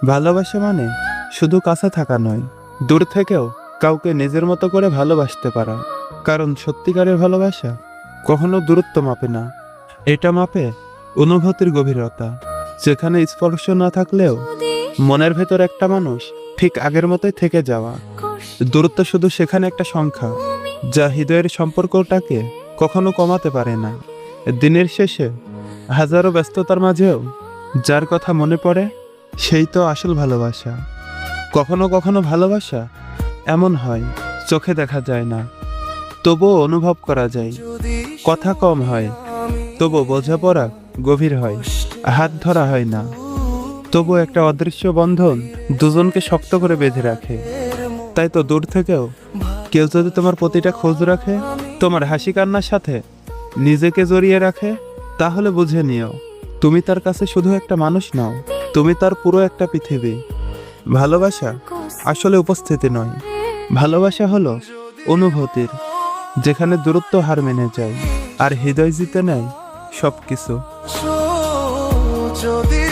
ভালোবাসা মানে শুধু কাছে থাকা নয়, দূর থেকেও কাউকে নিজের মতো করে ভালোবাসতে পারা। কারণ সত্যিকারের ভালোবাসা কখনো দূরত্ব মাপে না, এটা মাপে অনুভূতির গভীরতা। যেখানে স্পর্শ না থাকলেও মনের ভেতর একটা মানুষ ঠিক আগের মতোই থেকে যাওয়া। দূরত্ব শুধু সেখানে একটা সংখ্যা, যা হৃদয়ের সম্পর্কটাকে কখনো কমাতে পারে না। দিনের শেষে হাজারো ব্যস্ততার মাঝেও যার কথা মনে পড়ে, সেই তো আসল ভালোবাসা। কখনো কখনো ভালোবাসা এমন হয়, চোখে দেখা যায় না, তবুও অনুভব করা যায়। কথা কম হয়, তবু বোঝাপড়া গভীর হয়। হাত ধরা হয় না, তবু একটা অদৃশ্য বন্ধন দুজনকে শক্ত করে বেঁধে রাখে। তাই তো দূর থেকেও কেউ যদি তোমার প্রতিটা খোঁজ রাখে, তোমার হাসি কান্নার সাথে নিজেকে জড়িয়ে রাখে, তাহলে বুঝে নিও তুমি তার কাছে শুধু একটা মানুষ নও, তুমি তার পুরো একটা পৃথিবী। ভালোবাসা আসলে উপস্থিতি নয়, ভালোবাসা হলো অনুভূতির, যেখানে দূরত্ব হার মেনে যায় আর হৃদয় জিতে নেয় সবকিছু। যদি